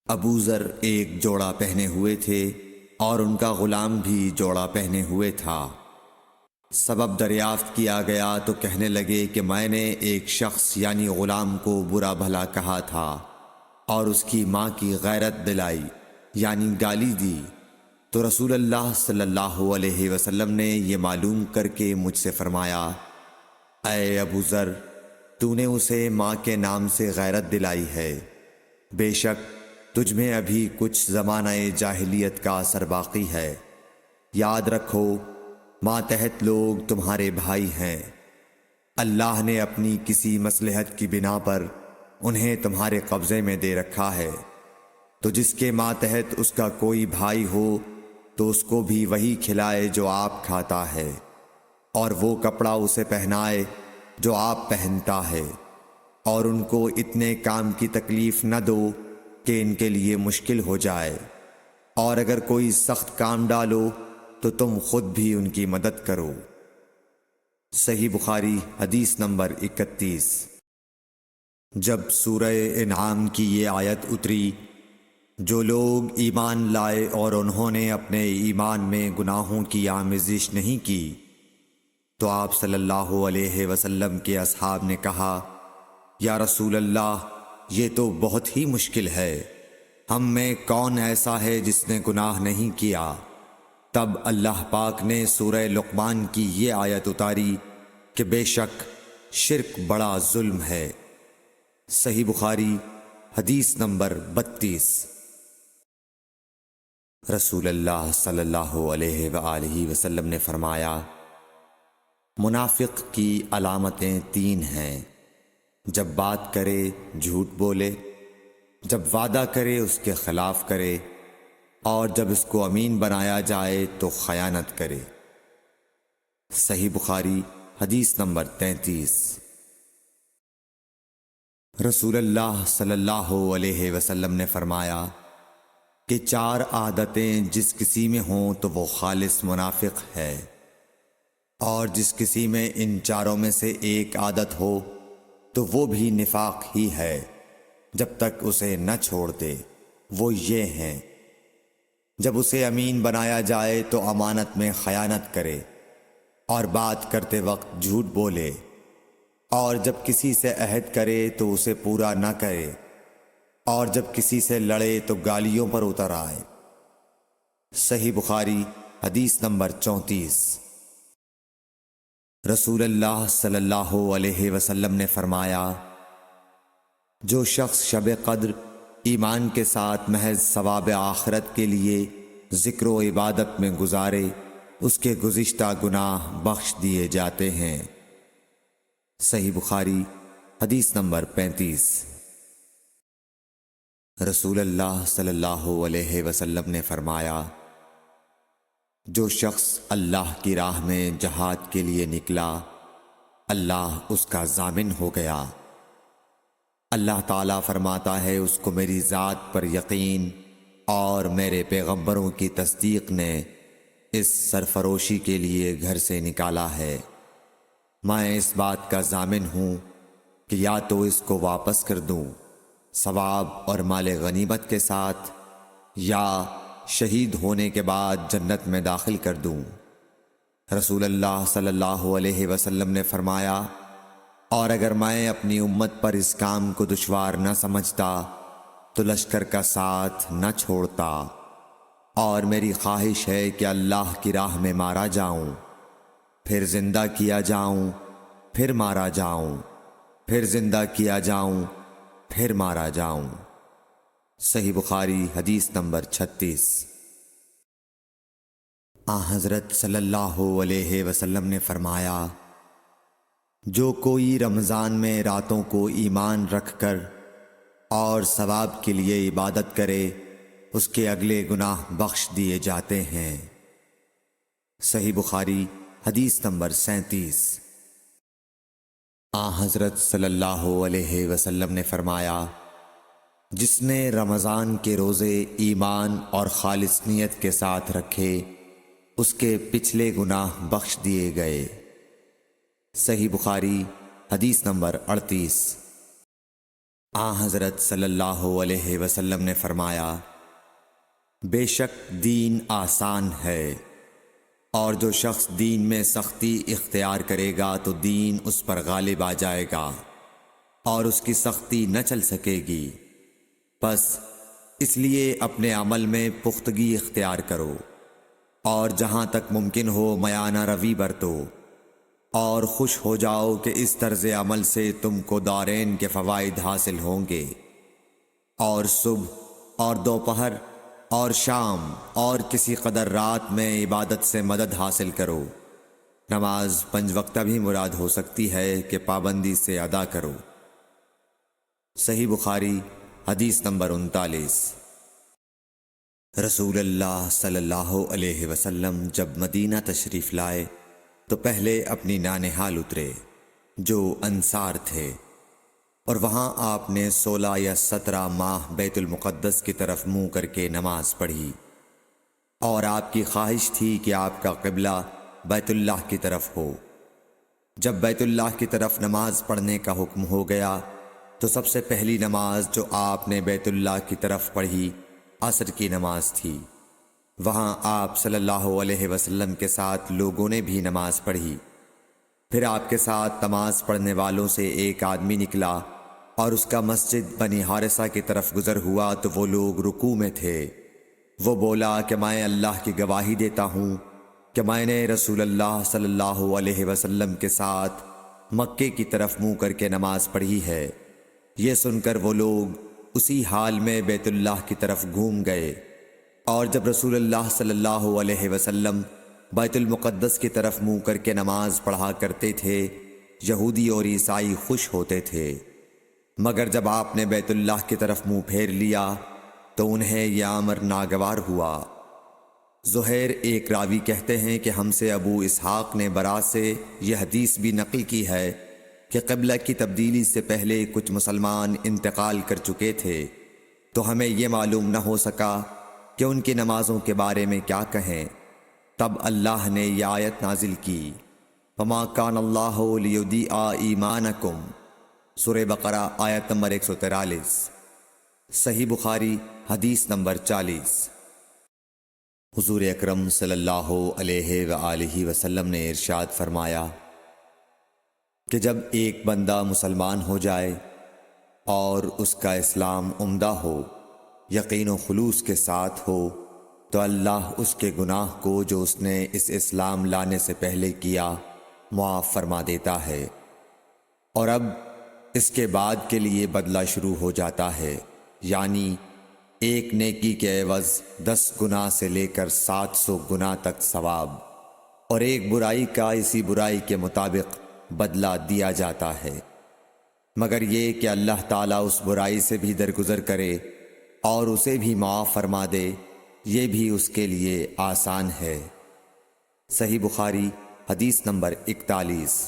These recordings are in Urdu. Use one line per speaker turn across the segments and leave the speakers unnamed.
ابو ذر ایک جوڑا پہنے ہوئے تھے اور ان کا غلام بھی جوڑا پہنے ہوئے تھا۔ سبب دریافت کیا گیا تو کہنے لگے کہ میں نے ایک شخص یعنی غلام کو برا بھلا کہا تھا اور اس کی ماں کی غیرت دلائی یعنی گالی دی، تو رسول اللہ صلی اللہ علیہ وسلم نے یہ معلوم کر کے مجھ سے فرمایا، اے ابو ذر، تو نے اسے ماں کے نام سے غیرت دلائی ہے، بے شک تجھ میں ابھی کچھ زمانہ جاہلیت کا اثر باقی ہے۔ یاد رکھو ماتحت لوگ تمہارے بھائی ہیں، اللہ نے اپنی کسی مصلحت کی بنا پر انہیں تمہارے قبضے میں دے رکھا ہے، تو جس کے ماتحت اس کا کوئی بھائی ہو تو اس کو بھی وہی کھلائے جو آپ کھاتا ہے، اور وہ کپڑا اسے پہنائے جو آپ پہنتا ہے، اور ان کو اتنے کام کی تکلیف نہ دو کہ ان کے لیے مشکل ہو جائے، اور اگر کوئی سخت کام ڈالو تو تم خود بھی ان کی مدد کرو۔ صحیح بخاری حدیث نمبر 31۔ جب سورہ انعام کی یہ آیت اتری، جو لوگ ایمان لائے اور انہوں نے اپنے ایمان میں گناہوں کی آمیزش نہیں کی، تو آپ صلی اللہ علیہ وسلم کے اصحاب نے کہا، یا رسول اللہ، یہ تو بہت ہی مشکل ہے، ہم میں کون ایسا ہے جس نے گناہ نہیں کیا؟ تب اللہ پاک نے سورہ لقمان کی یہ آیت اتاری کہ بے شک شرک بڑا ظلم ہے۔ صحیح بخاری حدیث نمبر 32۔ رسول اللہ صلی اللہ علیہ وآلہ وسلم نے فرمایا، منافق کی علامتیں 3 ہیں، جب بات کرے جھوٹ بولے، جب وعدہ کرے اس کے خلاف کرے، اور جب اس کو امین بنایا جائے تو خیانت کرے۔ صحیح بخاری حدیث نمبر 33۔ رسول اللہ صلی اللہ علیہ وسلم نے فرمایا کہ 4 عادتیں جس کسی میں ہوں تو وہ خالص منافق ہے، اور جس کسی میں ان 4 میں سے ایک عادت ہو تو وہ بھی نفاق ہی ہے جب تک اسے نہ چھوڑ دے۔ وہ یہ ہیں، جب اسے امین بنایا جائے تو امانت میں خیانت کرے اور بات کرتے وقت جھوٹ بولے، اور جب کسی سے عہد کرے تو اسے پورا نہ کرے، اور جب کسی سے لڑے تو گالیوں پر اتر آئے۔ صحیح بخاری حدیث نمبر 34۔ رسول اللہ صلی اللہ علیہ وسلم نے فرمایا، جو شخص شب قدر ایمان کے ساتھ محض ثواب آخرت کے لیے ذکر و عبادت میں گزارے، اس کے گزشتہ گناہ بخش دیے جاتے ہیں۔ صحیح بخاری حدیث نمبر 35۔ رسول اللہ صلی اللہ علیہ وسلم نے فرمایا، جو شخص اللہ کی راہ میں جہاد کے لیے نکلا، اللہ اس کا ضامن ہو گیا۔ اللہ تعالیٰ فرماتا ہے، اس کو میری ذات پر یقین اور میرے پیغمبروں کی تصدیق نے اس سرفروشی کے لیے گھر سے نکالا ہے۔ میں اس بات کا ضامن ہوں کہ یا تو اس کو واپس کر دوں ثواب اور مال غنیمت کے ساتھ، یا شہید ہونے کے بعد جنت میں داخل کر دوں۔ رسول اللہ صلی اللہ علیہ وسلم نے فرمایا، اور اگر میں اپنی امت پر اس کام کو دشوار نہ سمجھتا تو لشکر کا ساتھ نہ چھوڑتا، اور میری خواہش ہے کہ اللہ کی راہ میں مارا جاؤں، پھر زندہ کیا جاؤں، پھر مارا جاؤں، پھر زندہ کیا جاؤں، پھر مارا جاؤں۔ صحیح بخاری حدیث نمبر 36۔ حضرت صلی اللہ علیہ وسلم نے فرمایا، جو کوئی رمضان میں راتوں کو ایمان رکھ کر اور ثواب کے لیے عبادت کرے، اس کے اگلے گناہ بخش دیے جاتے ہیں۔ صحیح بخاری حدیث نمبر 37۔ حضرت صلی اللہ علیہ وسلم نے فرمایا، جس نے رمضان کے روزے ایمان اور خالص نیت کے ساتھ رکھے، اس کے پچھلے گناہ بخش دیے گئے۔ صحیح بخاری حدیث نمبر 38۔ حضرت صلی اللہ علیہ وسلم نے فرمایا، بے شک دین آسان ہے، اور جو شخص دین میں سختی اختیار کرے گا تو دین اس پر غالب آ جائے گا اور اس کی سختی نہ چل سکے گی۔ بس اس لیے اپنے عمل میں پختگی اختیار کرو اور جہاں تک ممکن ہو میانہ روی برتو، اور خوش ہو جاؤ کہ اس طرز عمل سے تم کو دارین کے فوائد حاصل ہوں گے، اور صبح اور دوپہر اور شام اور کسی قدر رات میں عبادت سے مدد حاصل کرو۔ نماز 5 وقتہ بھی مراد ہو سکتی ہے کہ پابندی سے ادا کرو۔ صحیح بخاری حدیث نمبر 39۔ رسول اللہ صلی اللہ علیہ وسلم جب مدینہ تشریف لائے تو پہلے اپنی نانہال اترے جو انصار تھے، اور وہاں آپ نے 16 یا 17 ماہ بیت المقدس کی طرف منہ کر کے نماز پڑھی، اور آپ کی خواہش تھی کہ آپ کا قبلہ بیت اللہ کی طرف ہو۔ جب بیت اللہ کی طرف نماز پڑھنے کا حکم ہو گیا تو سب سے پہلی نماز جو آپ نے بیت اللہ کی طرف پڑھی عصر کی نماز تھی۔ وہاں آپ صلی اللہ علیہ وسلم کے ساتھ لوگوں نے بھی نماز پڑھی۔ پھر آپ کے ساتھ نماز پڑھنے والوں سے ایک آدمی نکلا اور اس کا مسجد بنی حارثہ کی طرف گزر ہوا تو وہ لوگ رکوع میں تھے۔ وہ بولا کہ میں اللہ کی گواہی دیتا ہوں کہ میں نے رسول اللہ صلی اللہ علیہ وسلم کے ساتھ مکے کی طرف منہ کر کے نماز پڑھی ہے۔ یہ سن کر وہ لوگ اسی حال میں بیت اللہ کی طرف گھوم گئے، اور جب رسول اللہ صلی اللہ علیہ وسلم بیت المقدس کی طرف منہ کر کے نماز پڑھا کرتے تھے، یہودی اور عیسائی خوش ہوتے تھے، مگر جب آپ نے بیت اللہ کی طرف منہ پھیر لیا تو انہیں یہ امر ناگوار ہوا۔ زہیر ایک راوی کہتے ہیں کہ ہم سے ابو اسحاق نے برا سے یہ حدیث بھی نقل کی ہے کہ قبلہ کی تبدیلی سے پہلے کچھ مسلمان انتقال کر چکے تھے، تو ہمیں یہ معلوم نہ ہو سکا کہ ان کی نمازوں کے بارے میں کیا کہیں۔ تب اللہ نے یہ آیت نازل کی، وَمَا كَانَ اللَّهُ لِيُضِيعَ إِيمَانَكُمْ، سورہ بقرہ آیت نمبر 143۔ صحیح بخاری حدیث نمبر 40۔ حضور اکرم صلی اللہ علیہ وآلہ وسلم نے ارشاد فرمایا کہ جب ایک بندہ مسلمان ہو جائے اور اس کا اسلام عمدہ ہو، یقین و خلوص کے ساتھ ہو، تو اللہ اس کے گناہ کو جو اس نے اس اسلام لانے سے پہلے کیا معاف فرما دیتا ہے، اور اب اس کے بعد کے لیے بدلہ شروع ہو جاتا ہے، یعنی ایک نیکی کے عوض 10 گناہ سے لے کر 700 گناہ تک ثواب، اور ایک برائی کا اسی برائی کے مطابق بدلہ دیا جاتا ہے، مگر یہ کہ اللہ تعالیٰ اس برائی سے بھی درگزر کرے اور اسے بھی معاف فرما دے، یہ بھی اس کے لیے آسان ہے۔ صحیح بخاری حدیث نمبر 41۔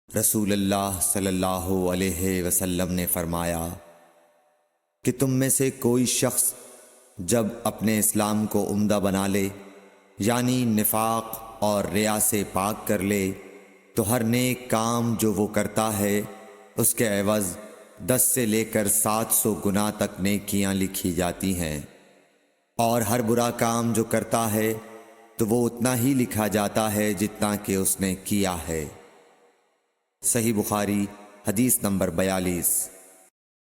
رسول اللہ صلی اللہ علیہ وسلم نے فرمایا کہ تم میں سے کوئی شخص جب اپنے اسلام کو عمدہ بنا لے، یعنی نفاق اور ریا سے پاک کر لے، تو ہر نیک کام جو وہ کرتا ہے اس کے عوض 10 سے لے کر 700 گناہ تک نیکیاں لکھی جاتی ہیں، اور ہر برا کام جو کرتا ہے تو وہ اتنا ہی لکھا جاتا ہے جتنا کہ اس نے کیا ہے۔ صحیح بخاری حدیث نمبر 42۔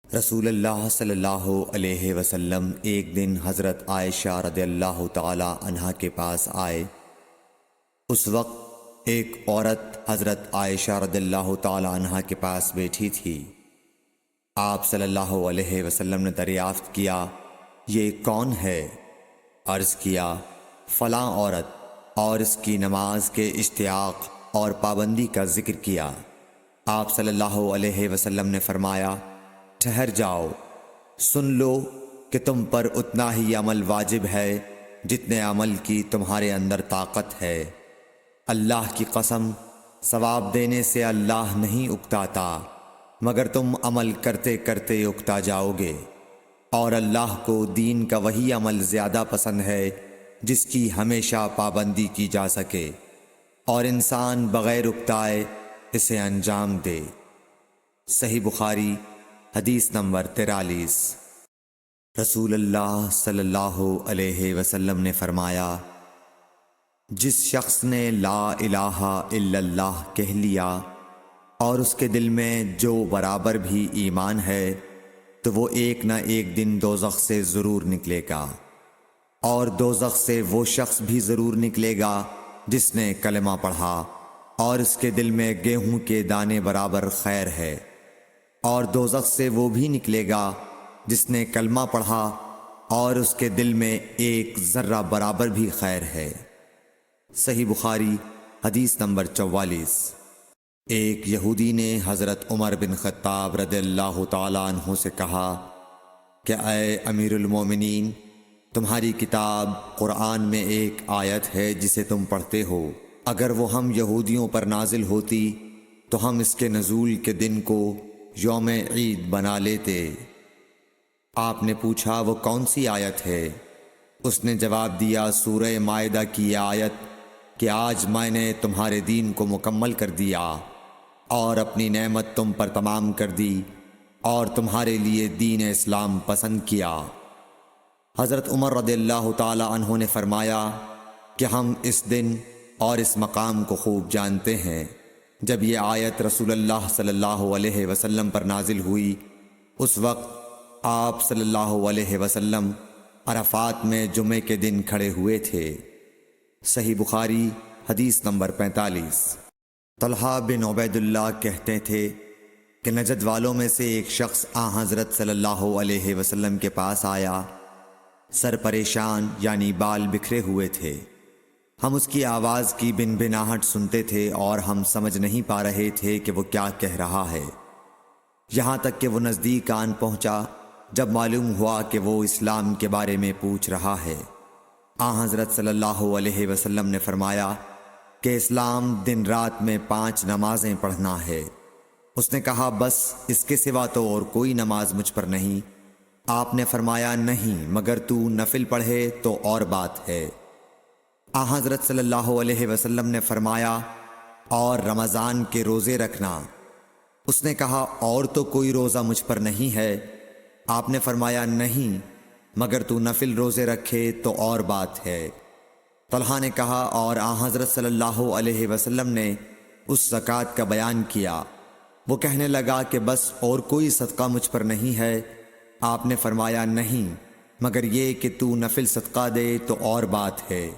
رسول اللہ صلی اللہ علیہ وسلم ایک دن حضرت عائشہ رضی اللہ تعالی عنہا کے پاس آئے۔ اس وقت ایک عورت حضرت عائشہ رضی اللہ تعالی عنہا کے پاس بیٹھی تھی۔ آپ صلی اللہ علیہ وسلم نے دریافت کیا، یہ کون ہے؟ عرض کیا، فلاں عورت، اور اس کی نماز کے اشتیاق اور پابندی کا ذکر کیا۔ آپ صلی اللہ علیہ وسلم نے فرمایا، ٹھہر جاؤ، سن لو کہ تم پر اتنا ہی عمل واجب ہے جتنے عمل کی تمہارے اندر طاقت ہے۔ اللہ کی قسم، ثواب دینے سے اللہ نہیں اکتاتا، مگر تم عمل کرتے کرتے اکتا جاؤ گے، اور اللہ کو دین کا وہی عمل زیادہ پسند ہے جس کی ہمیشہ پابندی کی جا سکے، اور انسان بغیر اکتائے اسے انجام دے۔ صحیح بخاری حدیث نمبر 43۔ رسول اللہ صلی اللہ علیہ وسلم نے فرمایا، جس شخص نے لا الہ الا اللہ کہہ لیا اور اس کے دل میں جو برابر بھی ایمان ہے تو وہ ایک نہ ایک دن دوزخ سے ضرور نکلے گا، اور دوزخ سے وہ شخص بھی ضرور نکلے گا جس نے کلمہ پڑھا اور اس کے دل میں گیہوں کے دانے برابر خیر ہے، اور دوزخ سے وہ بھی نکلے گا جس نے کلمہ پڑھا اور اس کے دل میں ایک ذرہ برابر بھی خیر ہے۔ صحیح بخاری حدیث نمبر 44۔ ایک یہودی نے حضرت عمر بن خطاب رضی اللہ تعالیٰ عنہ سے کہا کہ اے امیر المومنین، تمہاری کتاب قرآن میں ایک آیت ہے جسے تم پڑھتے ہو، اگر وہ ہم یہودیوں پر نازل ہوتی تو ہم اس کے نزول کے دن کو یوم عید بنا لیتے۔ آپ نے پوچھا وہ کون سی آیت ہے؟ اس نے جواب دیا، سورہ مائدہ کی یہ آیت کہ آج میں نے تمہارے دین کو مکمل کر دیا اور اپنی نعمت تم پر تمام کر دی اور تمہارے لیے دین اسلام پسند کیا۔ حضرت عمر رضی اللہ تعالی عنہ نے فرمایا کہ ہم اس دن اور اس مقام کو خوب جانتے ہیں۔ جب یہ آیت رسول اللہ صلی اللہ علیہ وسلم پر نازل ہوئی، اس وقت آپ صلی اللہ علیہ وسلم عرفات میں جمعے کے دن کھڑے ہوئے تھے۔ صحیح بخاری حدیث نمبر 45۔ طلحہ بن عبید اللہ کہتے تھے کہ نجد والوں میں سے ایک شخص حضرت صلی اللہ علیہ وسلم کے پاس آیا، سر پریشان یعنی بال بکھرے ہوئے تھے۔ ہم اس کی آواز کی بن بناہٹ سنتے تھے اور ہم سمجھ نہیں پا رہے تھے کہ وہ کیا کہہ رہا ہے، یہاں تک کہ وہ نزدیک آن پہنچا جب معلوم ہوا کہ وہ اسلام کے بارے میں پوچھ رہا ہے۔ حضرت صلی اللہ علیہ وسلم نے فرمایا کہ اسلام دن رات میں 5 نمازیں پڑھنا ہے۔ اس نے کہا، بس اس کے سوا تو اور کوئی نماز مجھ پر نہیں۔ آپ نے فرمایا، نہیں مگر تو نفل پڑھے تو اور بات ہے۔ حضرت صلی اللہ علیہ وسلم نے فرمایا، اور رمضان کے روزے رکھنا۔ اس نے کہا، اور تو کوئی روزہ مجھ پر نہیں ہے۔ آپ نے فرمایا، نہیں مگر تو نفل روزے رکھے تو اور بات ہے۔ طلحہ نے کہا، اور حضرت صلی اللہ علیہ وسلم نے اس زکوٰۃ کا بیان کیا۔ وہ کہنے لگا کہ بس اور کوئی صدقہ مجھ پر نہیں ہے۔ آپ نے فرمایا، نہیں مگر یہ کہ تو نفل صدقہ دے تو اور بات ہے۔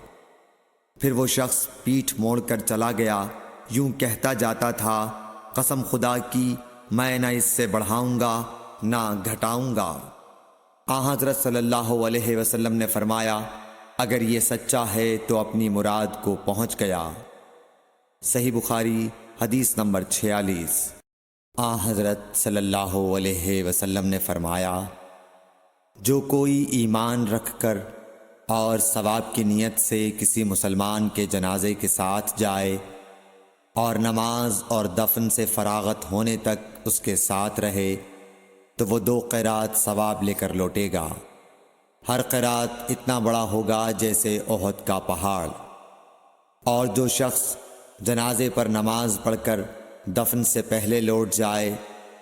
پھر وہ شخص پیٹھ موڑ کر چلا گیا، یوں کہتا جاتا تھا، قسم خدا کی میں نہ اس سے بڑھاؤں گا نہ گھٹاؤں گا۔ حضرت صلی اللہ علیہ وسلم نے فرمایا، اگر یہ سچا ہے تو اپنی مراد کو پہنچ گیا۔ صحیح بخاری حدیث نمبر 46۔ حضرت صلی اللہ علیہ وسلم نے فرمایا، جو کوئی ایمان رکھ کر اور ثواب کی نیت سے کسی مسلمان کے جنازے کے ساتھ جائے اور نماز اور دفن سے فراغت ہونے تک اس کے ساتھ رہے تو وہ 2 قیرات ثواب لے کر لوٹے گا۔ ہر قیرات اتنا بڑا ہوگا جیسے احد کا پہاڑ۔ اور جو شخص جنازے پر نماز پڑھ کر دفن سے پہلے لوٹ جائے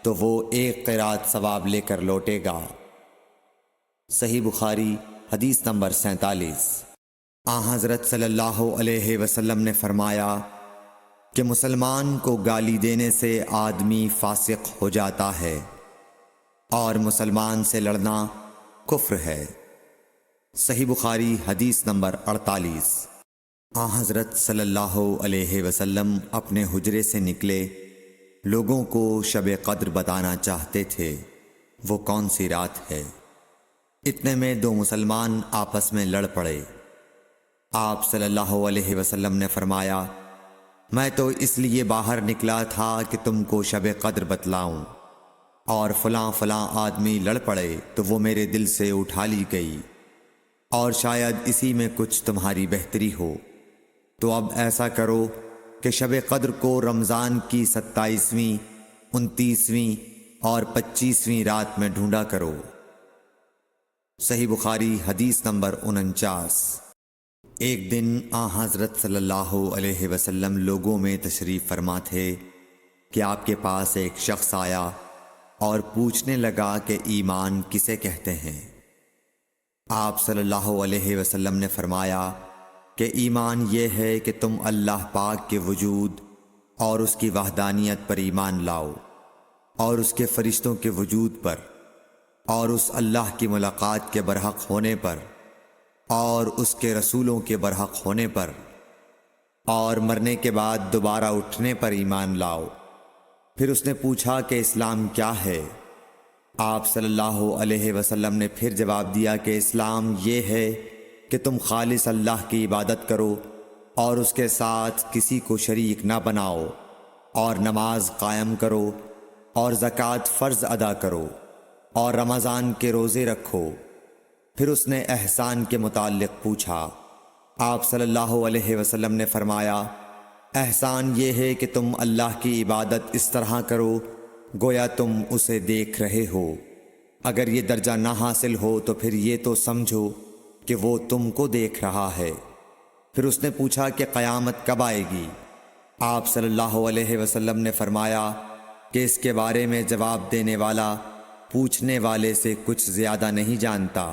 تو وہ 1 قیرات ثواب لے کر لوٹے گا۔ صحیح بخاری حدیث نمبر 47۔ حضرت صلی اللہ علیہ وسلم نے فرمایا کہ مسلمان کو گالی دینے سے آدمی فاسق ہو جاتا ہے اور مسلمان سے لڑنا کفر ہے۔ صحیح بخاری حدیث نمبر 48۔ حضرت صلی اللہ علیہ وسلم اپنے حجرے سے نکلے، لوگوں کو شب قدر بتانا چاہتے تھے، وہ کون سی رات ہے۔ اتنے میں 2 مسلمان آپس میں لڑ پڑے۔ آپ صلی اللہ علیہ وسلم نے فرمایا، میں تو اس لیے باہر نکلا تھا کہ تم کو شب قدر بتلاؤں، اور فلاں فلاں آدمی لڑ پڑے تو وہ میرے دل سے اٹھا لی گئی، اور شاید اسی میں کچھ تمہاری بہتری ہو، تو اب ایسا کرو کہ شب قدر کو رمضان کی 27ویں، 29ویں اور 25ویں رات میں ڈھونڈا کرو۔ صحیح بخاری حدیث نمبر 49۔ ایک دن حضرت صلی اللہ علیہ وسلم لوگوں میں تشریف فرما تھے کہ آپ کے پاس ایک شخص آیا اور پوچھنے لگا کہ ایمان کسے کہتے ہیں؟ آپ صلی اللہ علیہ وسلم نے فرمایا کہ ایمان یہ ہے کہ تم اللہ پاک کے وجود اور اس کی وحدانیت پر ایمان لاؤ، اور اس کے فرشتوں کے وجود پر، اور اس اللہ کی ملاقات کے برحق ہونے پر، اور اس کے رسولوں کے برحق ہونے پر، اور مرنے کے بعد دوبارہ اٹھنے پر ایمان لاؤ۔ پھر اس نے پوچھا کہ اسلام کیا ہے؟ آپ صلی اللہ علیہ وسلم نے پھر جواب دیا کہ اسلام یہ ہے کہ تم خالص اللہ کی عبادت کرو اور اس کے ساتھ کسی کو شریک نہ بناؤ، اور نماز قائم کرو، اور زکوٰۃ فرض ادا کرو، اور رمضان کے روزے رکھو۔ پھر اس نے احسان کے متعلق پوچھا۔ آپ صلی اللہ علیہ وسلم نے فرمایا، احسان یہ ہے کہ تم اللہ کی عبادت اس طرح کرو گویا تم اسے دیکھ رہے ہو۔ اگر یہ درجہ نہ حاصل ہو تو پھر یہ تو سمجھو کہ وہ تم کو دیکھ رہا ہے۔ پھر اس نے پوچھا کہ قیامت کب آئے گی؟ آپ صلی اللہ علیہ وسلم نے فرمایا کہ اس کے بارے میں جواب دینے والا پوچھنے والے سے کچھ زیادہ نہیں جانتا،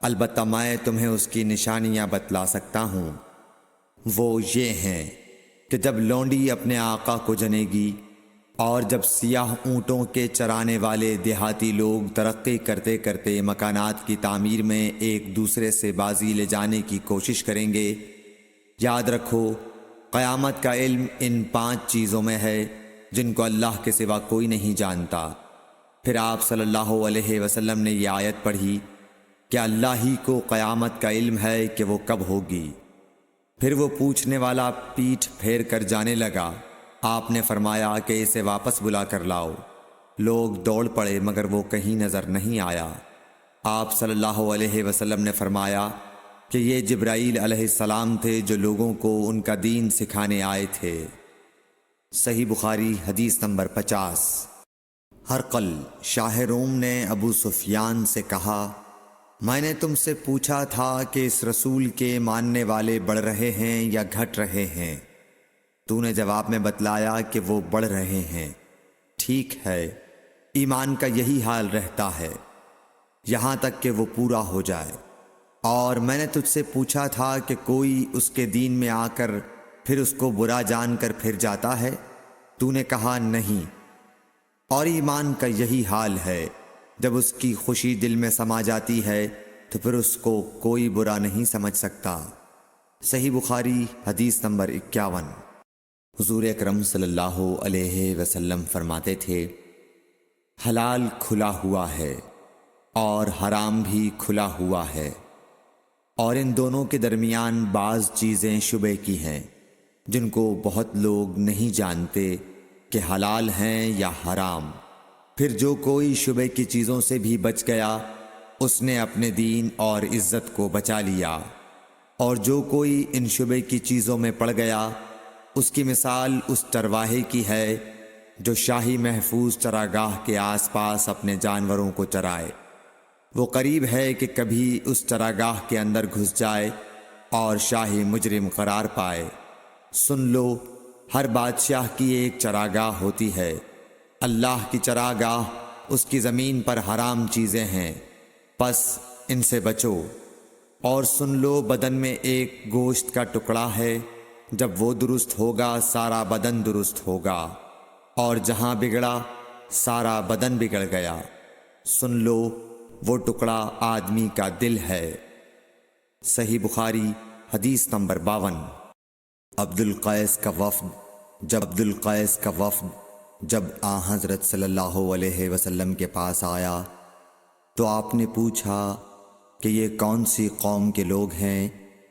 البتہ میں تمہیں اس کی نشانیاں بتلا سکتا ہوں۔ وہ یہ ہیں کہ جب لونڈی اپنے آقا کو جنے گی، اور جب سیاہ اونٹوں کے چرانے والے دیہاتی لوگ ترقی کرتے کرتے مکانات کی تعمیر میں ایک دوسرے سے بازی لے جانے کی کوشش کریں گے، یاد رکھو قیامت کا علم ان 5 چیزوں میں ہے جن کو اللہ کے سوا کوئی نہیں جانتا۔ پھر آپ صلی اللہ علیہ وسلم نے یہ آیت پڑھی کہ اللہ ہی کو قیامت کا علم ہے کہ وہ کب ہوگی۔ پھر وہ پوچھنے والا پیٹھ پھیر کر جانے لگا۔ آپ نے فرمایا کہ اسے واپس بلا کر لاؤ۔ لوگ دوڑ پڑے مگر وہ کہیں نظر نہیں آیا۔ آپ صلی اللہ علیہ وسلم نے فرمایا کہ یہ جبرائیل علیہ السلام تھے جو لوگوں کو ان کا دین سکھانے آئے تھے۔ صحیح بخاری حدیث نمبر 50۔ ہرقل شاہ روم نے ابو سفیان سے کہا، میں نے تم سے پوچھا تھا کہ اس رسول کے ماننے والے بڑھ رہے ہیں یا گھٹ رہے ہیں؟ تو نے جواب میں بتلایا کہ وہ بڑھ رہے ہیں۔ ٹھیک ہے، ایمان کا یہی حال رہتا ہے یہاں تک کہ وہ پورا ہو جائے۔ اور میں نے تجھ سے پوچھا تھا کہ کوئی اس کے دین میں آ کر پھر اس کو برا جان کر پھر جاتا ہے؟ تو نے کہا نہیں۔ اور ایمان کا یہی حال ہے، جب اس کی خوشی دل میں سما جاتی ہے تو پھر اس کو کوئی برا نہیں سمجھ سکتا۔ صحیح بخاری حدیث نمبر 51۔ حضور اکرم صلی اللہ علیہ وسلم فرماتے تھے، حلال کھلا ہوا ہے اور حرام بھی کھلا ہوا ہے، اور ان دونوں کے درمیان بعض چیزیں شبہ کی ہیں جن کو بہت لوگ نہیں جانتے کہ حلال ہیں یا حرام۔ پھر جو کوئی شبہ کی چیزوں سے بھی بچ گیا اس نے اپنے دین اور عزت کو بچا لیا، اور جو کوئی ان شبہ کی چیزوں میں پڑ گیا اس کی مثال اس چرواہے کی ہے جو شاہی محفوظ چراگاہ کے آس پاس اپنے جانوروں کو چرائے۔ وہ قریب ہے کہ کبھی اس چراگاہ کے اندر گھس جائے اور شاہی مجرم قرار پائے۔ سن لو، ہر بادشاہ کی ایک چراگاہ ہوتی ہے، اللہ کی چراگاہ اس کی زمین پر حرام چیزیں ہیں، پس ان سے بچو۔ اور سن لو، بدن میں ایک گوشت کا ٹکڑا ہے، جب وہ درست ہوگا سارا بدن درست ہوگا، اور جہاں بگڑا سارا بدن بگڑ گیا۔ سن لو، وہ ٹکڑا آدمی کا دل ہے۔ صحیح بخاری حدیث نمبر 52۔ عبد القیس کا وفد جب آن حضرت صلی اللہ علیہ وسلم کے پاس آیا تو آپ نے پوچھا کہ یہ کون سی قوم کے لوگ ہیں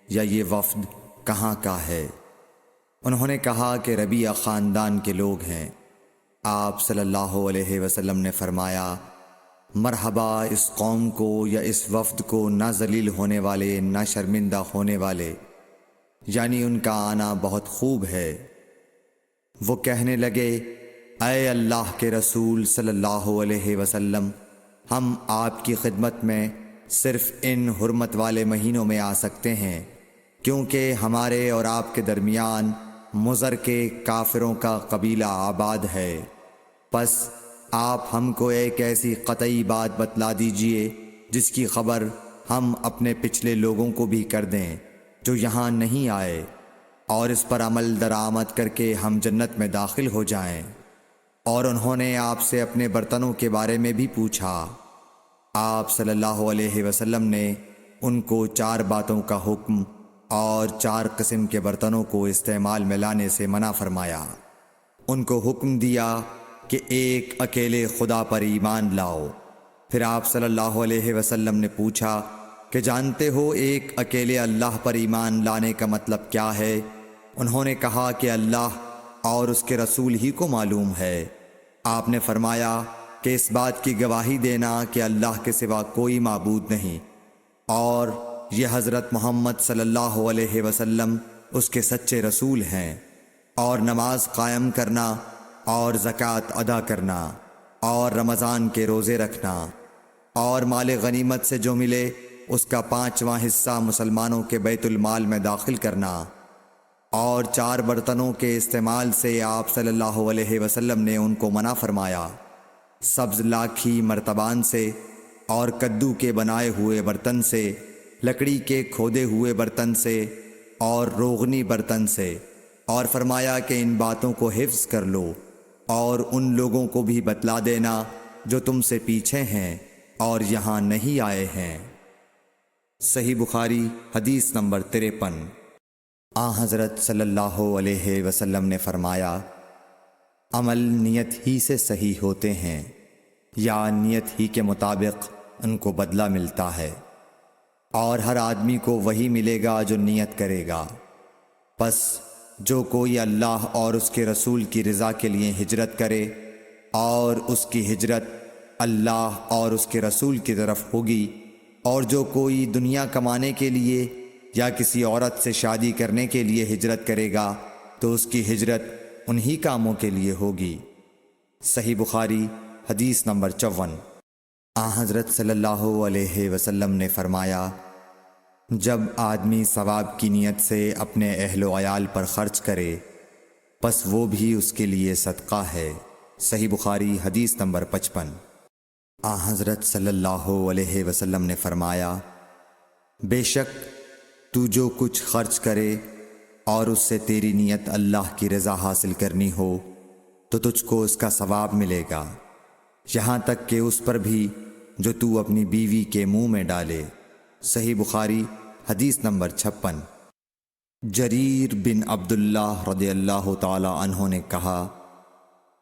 یا یہ وفد کہاں کا ہے؟ انہوں نے کہا کہ ربیعہ خاندان کے لوگ ہیں۔ آپ صلی اللہ علیہ وسلم نے فرمایا، مرحبا اس قوم کو یا اس وفد کو، نہ ذلیل ہونے والے نہ شرمندہ ہونے والے، یعنی ان کا آنا بہت خوب ہے۔ وہ کہنے لگے، اے اللہ کے رسول صلی اللہ علیہ وسلم، ہم آپ کی خدمت میں صرف ان حرمت والے مہینوں میں آ سکتے ہیں، کیونکہ ہمارے اور آپ کے درمیان مضر کے کافروں کا قبیلہ آباد ہے۔ پس آپ ہم کو ایک ایسی قطعی بات بتلا دیجئے جس کی خبر ہم اپنے پچھلے لوگوں کو بھی کر دیں جو یہاں نہیں آئے، اور اس پر عمل درآمد کر کے ہم جنت میں داخل ہو جائیں۔ اور انہوں نے آپ سے اپنے برتنوں کے بارے میں بھی پوچھا۔ آپ صلی اللہ علیہ وسلم نے ان کو 4 باتوں کا حکم اور 4 قسم کے برتنوں کو استعمال میں لانے سے منع فرمایا۔ ان کو حکم دیا کہ ایک اکیلے خدا پر ایمان لاؤ۔ پھر آپ صلی اللہ علیہ وسلم نے پوچھا کہ جانتے ہو ایک اکیلے اللہ پر ایمان لانے کا مطلب کیا ہے؟ انہوں نے کہا کہ اللہ اور اس کے رسول ہی کو معلوم ہے۔ آپ نے فرمایا کہ اس بات کی گواہی دینا کہ اللہ کے سوا کوئی معبود نہیں، اور یہ حضرت محمد صلی اللہ علیہ وسلم اس کے سچے رسول ہیں، اور نماز قائم کرنا اور زکوٰۃ ادا کرنا اور رمضان کے روزے رکھنا اور مال غنیمت سے جو ملے اس کا 5واں حصہ مسلمانوں کے بیت المال میں داخل کرنا، اور 4 برتنوں کے استعمال سے آپ صلی اللہ علیہ وسلم نے ان کو منع فرمایا، سبز لاکھی مرتبان سے اور کدو کے بنائے ہوئے برتن سے، لکڑی کے کھودے ہوئے برتن سے اور روغنی برتن سے، اور فرمایا کہ ان باتوں کو حفظ کر لو اور ان لوگوں کو بھی بتلا دینا جو تم سے پیچھے ہیں اور یہاں نہیں آئے ہیں۔ صحیح بخاری حدیث نمبر 53۔ حضرت صلی اللہ علیہ وسلم نے فرمایا، عمل نیت ہی سے صحیح ہوتے ہیں یا نیت ہی کے مطابق ان کو بدلہ ملتا ہے، اور ہر آدمی کو وہی ملے گا جو نیت کرے گا۔ پس جو کوئی اللہ اور اس کے رسول کی رضا کے لیے ہجرت کرے اور اس کی ہجرت اللہ اور اس کے رسول کی طرف ہوگی، اور جو کوئی دنیا کمانے کے لیے یا کسی عورت سے شادی کرنے کے لیے ہجرت کرے گا تو اس کی ہجرت انہی کاموں کے لیے ہوگی۔ صحیح بخاری حدیث نمبر 54۔ حضرت صلی اللہ علیہ وسلم نے فرمایا، جب آدمی ثواب کی نیت سے اپنے اہل و عیال پر خرچ کرے پس وہ بھی اس کے لیے صدقہ ہے۔ صحیح بخاری حدیث نمبر 55۔ حضرت صلی اللہ علیہ وسلم نے فرمایا، بے شک تو جو کچھ خرچ کرے اور اس سے تیری نیت اللہ کی رضا حاصل کرنی ہو تو تجھ کو اس کا ثواب ملے گا، یہاں تک کہ اس پر بھی جو تو اپنی بیوی کے منہ میں ڈالے۔ صحیح بخاری حدیث نمبر 56۔ جریر بن عبداللہ رضی اللہ تعالی عنہ نے کہا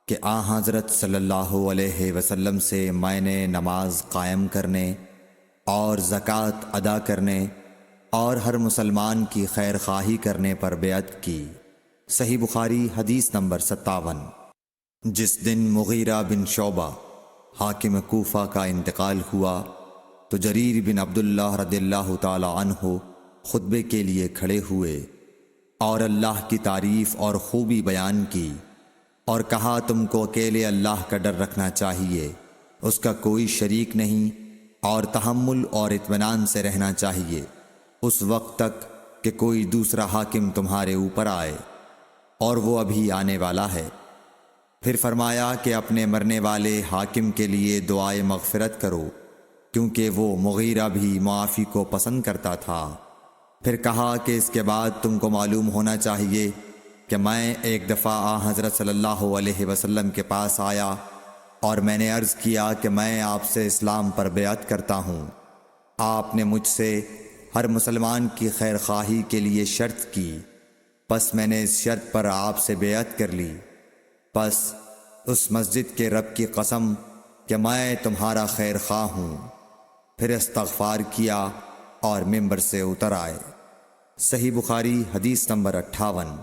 کہ حضرت صلی اللہ علیہ وسلم سے میں نے نماز قائم کرنے اور زکوٰۃ ادا کرنے اور ہر مسلمان کی خیر خواہی کرنے پر بیعت کی۔ صحیح بخاری حدیث نمبر 57۔ جس دن مغیرہ بن شعبہ حاکم کوفہ کا انتقال ہوا تو جریر بن عبداللہ رضی اللہ تعالی عنہ خطبے کے لیے کھڑے ہوئے اور اللہ کی تعریف اور خوبی بیان کی، اور کہا تم کو اکیلے اللہ کا ڈر رکھنا چاہیے، اس کا کوئی شریک نہیں، اور تحمل اور اطمینان سے رہنا چاہیے اس وقت تک کہ کوئی دوسرا حاکم تمہارے اوپر آئے، اور وہ ابھی آنے والا ہے۔ پھر فرمایا کہ اپنے مرنے والے حاکم کے لیے دعائے مغفرت کرو، کیونکہ وہ مغیرہ بھی معافی کو پسند کرتا تھا۔ پھر کہا کہ اس کے بعد تم کو معلوم ہونا چاہیے کہ میں ایک دفعہ حضرت صلی اللہ علیہ وسلم کے پاس آیا اور میں نے عرض کیا کہ میں آپ سے اسلام پر بیعت کرتا ہوں۔ آپ نے مجھ سے ہر مسلمان کی خیر خواہی کے لیے شرط کی، پس میں نے اس شرط پر آپ سے بیعت کر لی۔ پس اس مسجد کے رب کی قسم کہ میں تمہارا خیر خواہ ہوں۔ پھر استغفار کیا اور ممبر سے اتر آئے۔ صحیح بخاری حدیث نمبر 58۔